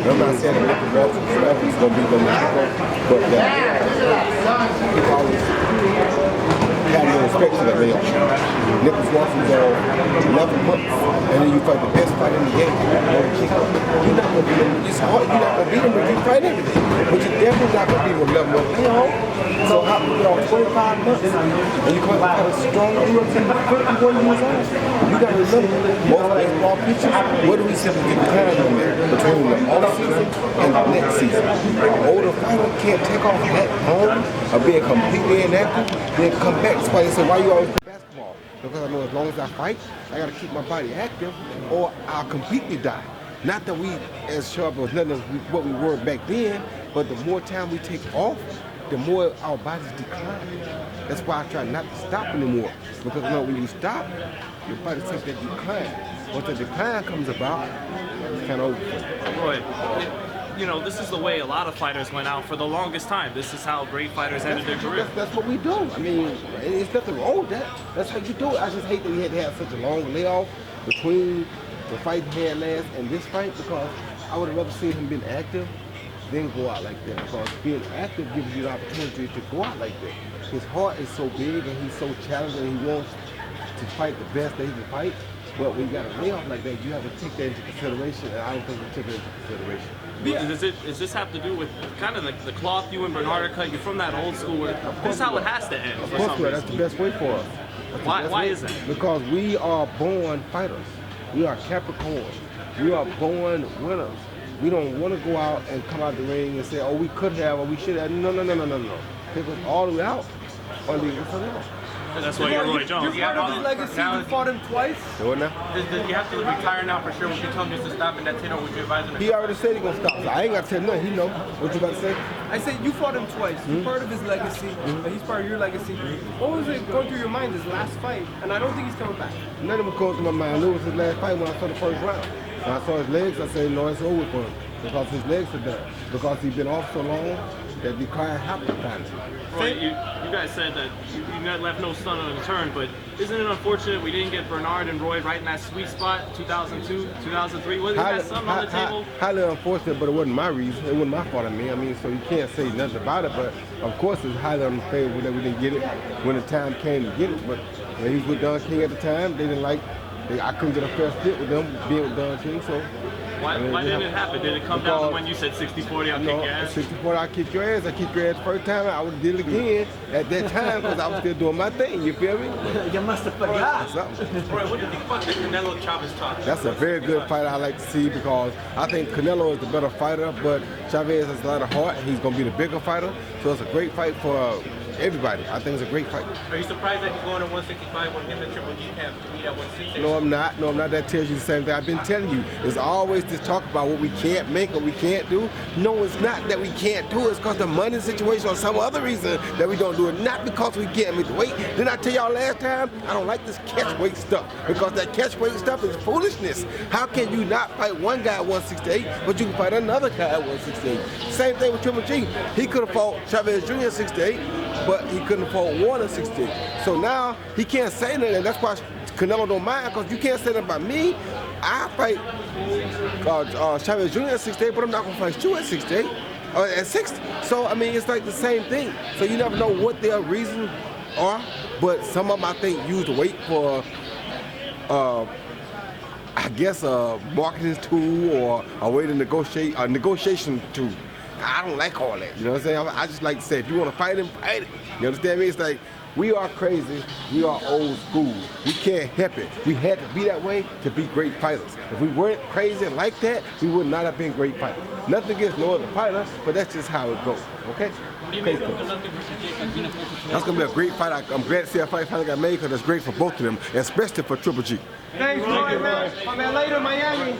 I'm not saying that Nicholas Walton forever is going to be the Mexico, but people always have no respect for that male. Nicholas Walton's on 11 months, and then you fight the best fighter in the game. You're not going to beat him. It's hard. You're not going to beat him if you fight everything. But you're definitely not going to beat him with 11 months. So how you get off 25 months, and you come out of strong UFC 51 years old. You got to remember, most baseball pitchers, what do we see the decline in there between the off-season and the next season? An older fighter can't take off that long of being completely inactive, then come back. That's why they say, why you always play basketball? Because I know as long as I fight, I got to keep my body active or I'll completely die. Not that we as sharp as nothing as what we were back then, but the more time we take off, the more our bodies decline. That's why I try not to stop anymore. Because you know, when you stop, your body takes that decline. Once the decline comes about, it's kind of over. Roy, you know, this is the way a lot of fighters went out for the longest time. This is how great fighters ended their career. That's what we do. I mean, there's nothing wrong with that. That's how you do it. I just hate that we had to have such a long layoff between the fight he had last and this fight, because I would have rather seen him been active than go out like that, because being active gives you the opportunity to go out like that. His heart is so big and he's so challenging and he wants to fight the best that he can fight, but when you got a layoff like that, you have to take that into consideration, and I don't think we took it into consideration. Yeah. Does this have to do with kind of the cloth you and Bernard are cut? You're from that old school where this is how it has to end. Of course, that's the best way for us. Why is that? Because we are born fighters. We are Capricorns. We are born winners. We don't want to go out and come out the ring and say, oh, we could have or we should have. No. Take us all the way out or leave us alone. And that's why you're Roy Jones. You're part of his legacy. You fought him twice. So what now? Does he have to retire now for sure? Would you tell him just to stop and that's it, or would you advise him? He already said he's going to stop. So I ain't got to tell him nothing. He know. What you about to say? I said you fought him twice. You're part of his legacy, and he's part of your legacy. What was it going through your mind this last fight? And I don't think he's coming back. Nothing was going through my mind. I knew it was his last fight when I saw the first round. When I saw his legs, I said, no, it's over for him. Because his legs are done. Because he's been off so long that decline happened finally. Roy, you guys said that you left no stone unturned, but isn't it unfortunate we didn't get Bernard and Roy right in that sweet spot, 2002, 2003? Wasn't that something on the table? Highly unfortunate, but it wasn't my reason. It wasn't my fault of me. I mean, so you can't say nothing about it, but of course it's highly unfavorable that we didn't get it when the time came to get it. But when he was with Don King at the time, they didn't like, I couldn't get a fair split with them being with Don King, so. Why didn't it happen? Did it come down to when you said 60-40, I'll kick your ass? 60-40, I'll kick your ass. I kicked your ass the first time. I would have did it again at that time because I was still doing my thing. You feel me? You must have forgot. Roy, what do you think about the Canelo Chavez talk? That's a very good fight I like to see because I think Canelo is the better fighter, but Chavez has a lot of heart and he's going to be the bigger fighter. So it's a great fight for everybody. I think it's a great fight. Are you surprised that he's going to 165 when him and Triple G have to meet at 160? No, I'm not. No, I'm not. That tells you the same thing I've been telling you. It's always this talk about what we can't make or we can't do. No, it's not that we can't do it. It's because the money situation or some other reason that we don't do it. Not because we can't make the weight. Didn't I tell y'all last time? I don't like this catch weight stuff because that catch weight stuff is foolishness. How can you not fight one guy at 168, but you can fight another guy at 168? Same thing with Triple G. He could have fought Chavez Jr. at 68, but he couldn't fought Warner at 68. So now he can't say nothing. That's why Canelo don't mind, because you can't say that about me. I fight Chavez Jr. at 68, but I'm not going to fight you at 68, or at 60. So, I mean, it's like the same thing. So you never know what their reasons are, but some of them, I think, use the weight for, I guess, a marketing tool or a way to negotiate, a negotiation tool. I don't like all that, you know what I'm saying? I just like to say, if you want to fight him, fight it. You understand me? It's like, we are crazy, we are old school. We can't help it. We had to be that way to be great fighters. If we weren't crazy like that, we would not have been great fighters. Nothing against no other fighter, but that's just how it goes, okay? That's going to be a great fight. I'm glad to see a fight finally got made because it's great for both of them, especially for Triple G. Thanks, Roy, man. My man, later, Miami.